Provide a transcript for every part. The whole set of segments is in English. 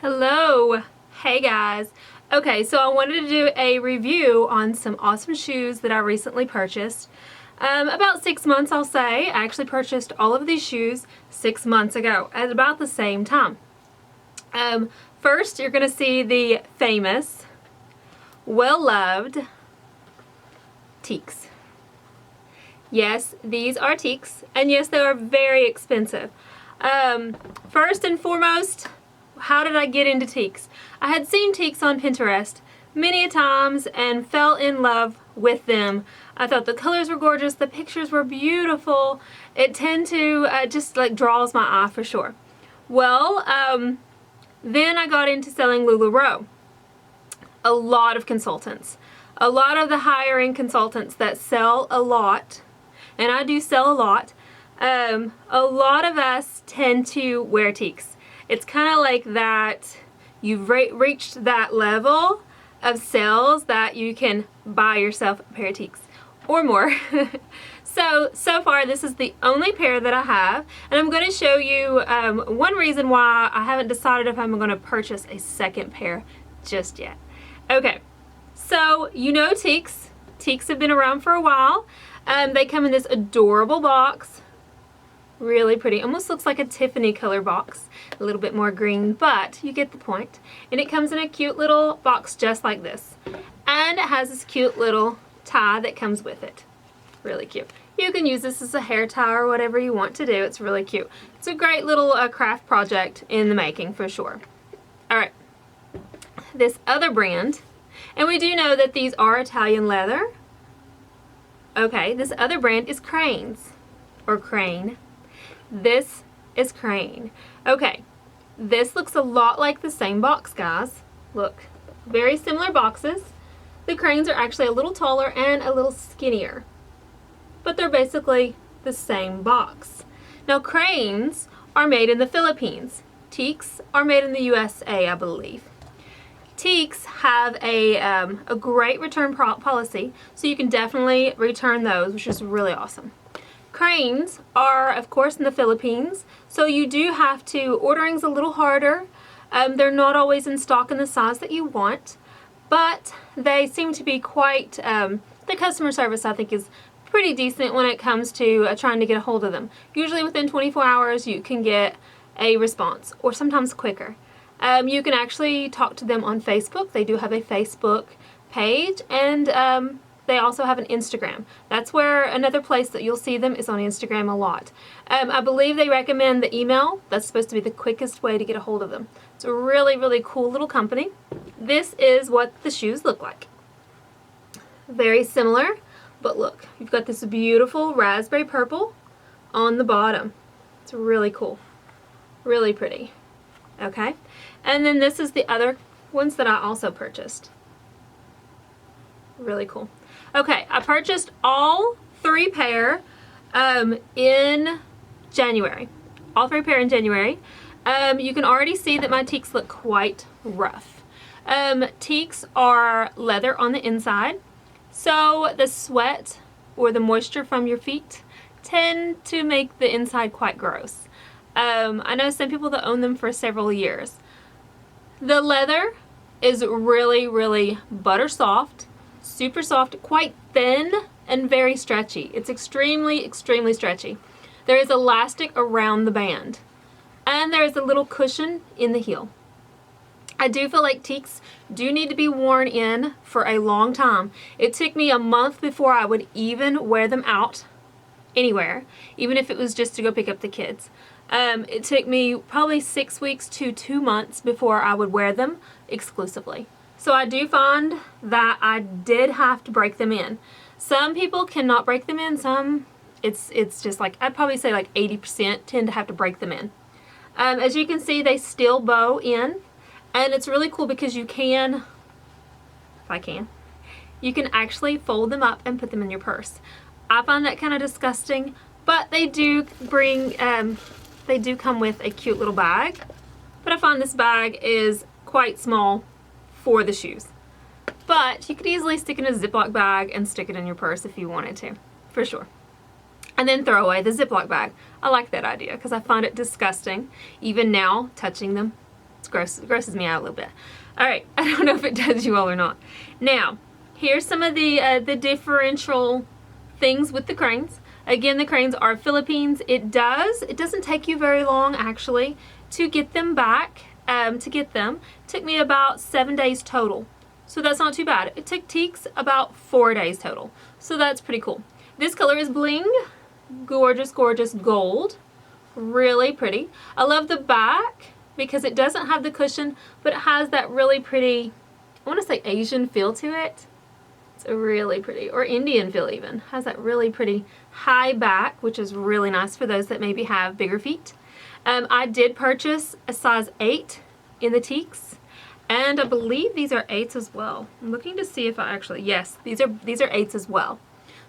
Hello! Hey guys! Okay, so I wanted to do a review on some awesome shoes that I recently purchased. About 6 months, I'll say. I actually purchased all of these shoes 6 months ago at about the same time. First, you're going to see the famous, well-loved Tieks. Yes, these are Tieks, and yes, they are very expensive. First and foremost, how did I get into Tieks? I had seen Tieks on Pinterest many a times and fell in love with them. I thought the colors were gorgeous, the pictures were beautiful. It tend to just like draws my eye for sure. Well, then I got into selling LuLaRoe. A lot of consultants. A lot of the higher end consultants that sell a lot, and I do sell a lot of us tend to wear Tieks. It's kind of like that you've reached that level of sales that you can buy yourself a pair of Tieks or more. So far this is the only pair that I have, and I'm going to show you one reason why I haven't decided if I'm going to purchase a second pair just yet. Okay, so you know Tieks. Tieks have been around for a while. They come in this adorable box. Really pretty. Almost looks like a Tiffany color box. A little bit more green, but you get the point. And it comes in a cute little box just like this. And it has this cute little tie that comes with it. Really cute. You can use this as a hair tie or whatever you want to do. It's really cute. It's a great little craft project in the making for sure. Alright. This other brand, and we do know that these are Italian leather. Okay, this other brand is Cranes, or Crane. This is Crane. Okay, this looks a lot like the same box, guys. Look, very similar boxes. The Cranes are actually a little taller and a little skinnier, but they're basically the same box. Now, Cranes are made in the Philippines. Tieks are made in the USA, I believe. Tieks have a great return policy, so you can definitely return those, which is really awesome. Cranes are, of course, in the Philippines, so you do have to, ordering's a little harder. They're not always in stock in the size that you want, but they seem to be quite, the customer service I think is pretty decent when it comes to trying to get a hold of them. Usually within 24 hours you can get a response, or sometimes quicker. You can actually talk to them on Facebook. They do have a Facebook page, and they also have an Instagram. That's where another place that you'll see them is on Instagram a lot. I believe they recommend the email. That's supposed to be the quickest way to get a hold of them. It's a really, really cool little company. This is what the shoes look like. Very similar, but look, you've got this beautiful raspberry purple on the bottom. It's really cool. Really pretty. Okay, and then this is the other ones that I also purchased. Really cool. Okay, I purchased all 3 pair in January. All 3 pair in January. You can already see that my Tieks look quite rough. Tieks are leather on the inside, so the sweat or the moisture from your feet tend to make the inside quite gross. I know some people that own them for several years. The leather is really, really butter soft, super soft, quite thin, and very stretchy. It's extremely, extremely stretchy. There is elastic around the band, and there is a little cushion in the heel. I do feel like Tieks do need to be worn in for a long time. It took me a month before I would even wear them out anywhere, even if it was just to go pick up the kids. It took me probably 6 weeks to 2 months before I would wear them exclusively. So I do find that I did have to break them in. Some people cannot break them in. Some, it's just like, I'd probably say like 80% tend to have to break them in. As you can see, they still bow in, and it's really cool because you can, if I can, you can actually fold them up and put them in your purse. I find that kind of disgusting, but they do bring, they do come with a cute little bag, but I find this bag is quite small for the shoes. But you could easily stick it in a Ziploc bag and stick it in your purse if you wanted to, for sure. And then throw away the Ziploc bag. I like that idea because I find it disgusting, even now, touching them. It's gross. It grosses me out a little bit. All right, I don't know if it does you all or not. Now, here's some of the differential things with the cranes. Again, the cranes are Philippines. It doesn't take you very long actually to get them back. Took me about 7 days total. So that's not too bad. It took Tieks about 4 days total. So that's pretty cool. This color is bling. Gorgeous, gorgeous gold. Really pretty. I love the back because it doesn't have the cushion, but it has that really pretty, I want to say Asian feel to it. It's a really pretty, or Indian feel even. Has that really pretty high back, which is really nice for those that maybe have bigger feet. I did purchase a size 8 in the Tieks, and I believe these are 8s as well. I'm looking to see if I actually, yes, these are 8s as well.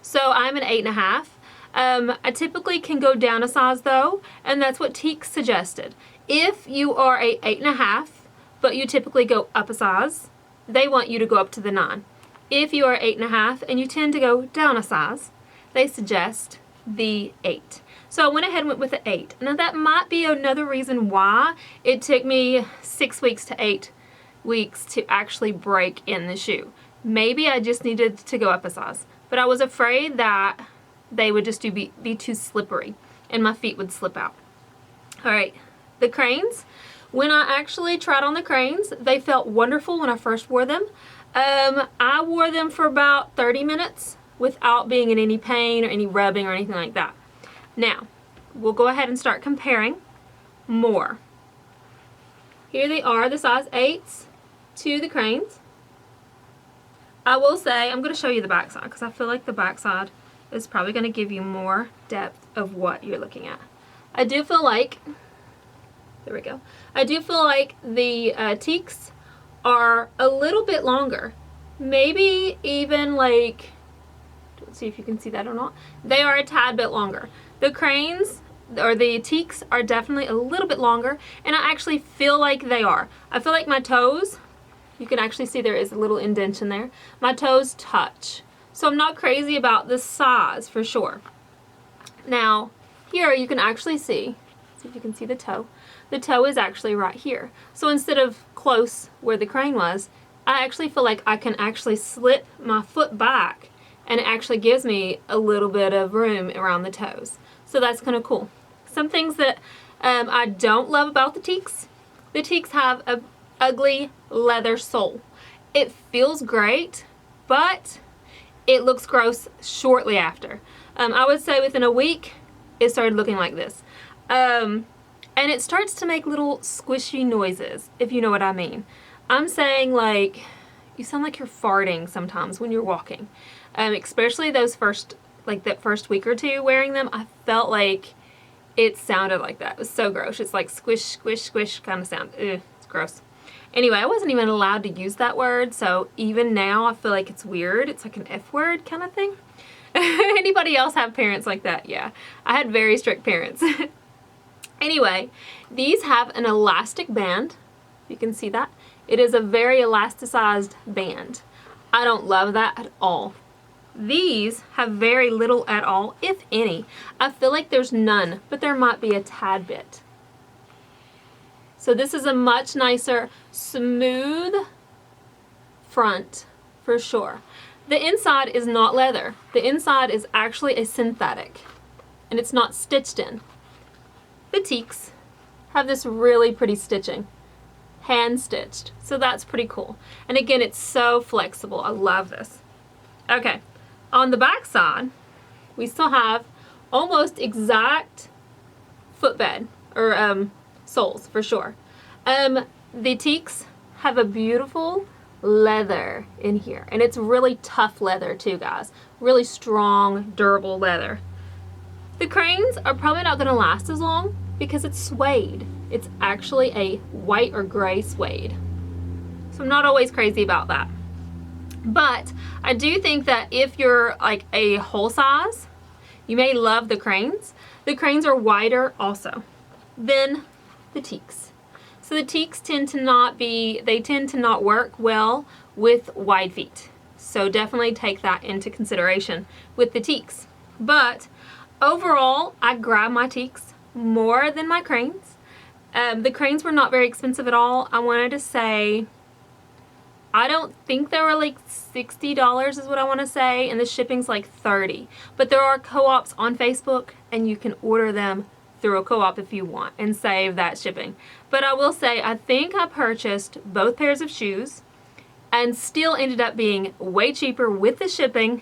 So I'm an 8.5. I typically can go down a size though, and that's what Tieks suggested. If you are a 8.5, but you typically go up a size, they want you to go up to the 9. If you are 8.5 and you tend to go down a size, they suggest the 8. So I went ahead and went with the 8. Now that might be another reason why it took me 6 weeks to 8 weeks to actually break in the shoe. Maybe I just needed to go up a size, but I was afraid that they would just be too slippery and my feet would slip out. All right, the cranes. When I actually tried on the cranes, they felt wonderful when I first wore them. I wore them for about 30 minutes without being in any pain or any rubbing or anything like that. Now, we'll go ahead and start comparing more. Here they are, the size 8s to the cranes. I will say, I'm going to show you the back side because I feel like the back side is probably going to give you more depth of what you're looking at. I do feel like, there we go, I do feel like the Tieks are a little bit longer. Maybe even like, let's see if you can see that or not. They are a tad bit longer. The cranes, or the Tieks, are definitely a little bit longer, and I actually feel like they are. I feel like my toes, you can actually see there is a little indentation there. My toes touch. So I'm not crazy about the size for sure. Now, here you can actually see if you can see the toe. The toe is actually right here. So instead of close where the crane was, I actually feel like I can actually slip my foot back, and it actually gives me a little bit of room around the toes. So that's kind of cool. Some things that I don't love about the Tieks have an ugly leather sole. It feels great, but it looks gross shortly after. I would say within a week, it started looking like this. And it starts to make little squishy noises, if you know what I mean. I'm saying, like, you sound like you're farting sometimes when you're walking. Especially those that first week or two wearing them, I felt like it sounded like that. It was so gross. It's like squish, squish, squish kind of sound. Ugh, it's gross. Anyway, I wasn't even allowed to use that word, so even now I feel like it's weird. It's like an F word kind of thing. Anybody else have parents like that? Yeah, I had very strict parents. Anyway, these have an elastic band. You can see that. It is a very elasticized band. I don't love that at all. These have very little at all, if any. I feel like there's none, but there might be a tad bit. So this is a much nicer, smooth front for sure. The inside is not leather. The inside is actually a synthetic, and it's not stitched in. The Tieks have this really pretty stitching, hand stitched, so that's pretty cool. And again, it's so flexible. I love this. Okay, on the back side, we still have almost exact footbed or soles for sure. The Tieks have a beautiful leather in here, and it's really tough leather too, guys. Really strong, durable leather. The cranes are probably not going to last as long because it's suede. It's actually a white or gray suede. So I'm not always crazy about that. But I do think that if you're like a whole size, you may love the cranes. The cranes are wider also than the Tieks. So the Tieks tend to not work well with wide feet. So definitely take that into consideration with the Tieks. But overall, I grab my Tieks more than my cranes. The cranes were not very expensive at all. I wanted to say, I don't think they were like $60 is what I want to say, and the shipping's like $30. But there are co-ops on Facebook, and you can order them through a co-op if you want and save that shipping. But I will say, I think I purchased both pairs of shoes and still ended up being way cheaper with the shipping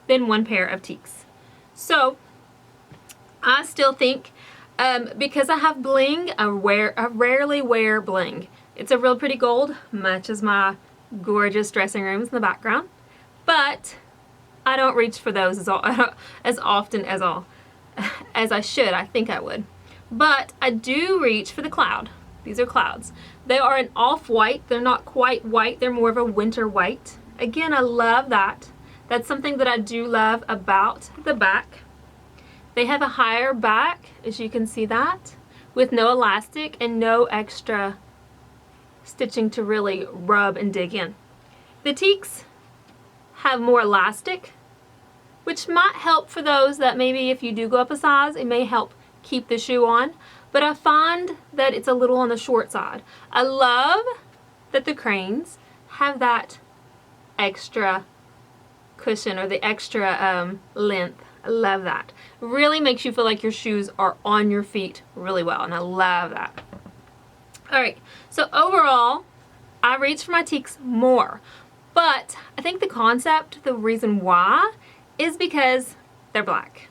than one pair of Tieks. So I still think, because I have bling, I rarely wear bling. It's a real pretty gold, matches my gorgeous dressing rooms in the background, but I don't reach for those as often as I should. I think I would, but I do reach for the cloud. These are clouds. They are an off-white. They're not quite white. They're more of a winter white. Again, I love that. That's something that I do love about the back. They have a higher back, as you can see that, with no elastic and no extra stitching to really rub and dig in. The Tieks have more elastic, which might help for those that maybe if you do go up a size, it may help keep the shoe on. But I find that it's a little on the short side. I love that the cranes have that extra cushion or the extra length. I love that. Really makes you feel like your shoes are on your feet really well, and I love that. Alright, so overall, I reach for my Tieks more. But I think the concept, the reason why, is because they're black.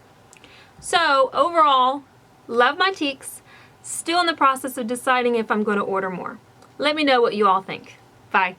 So overall, love my Tieks. Still in the process of deciding if I'm going to order more. Let me know what you all think. Bye.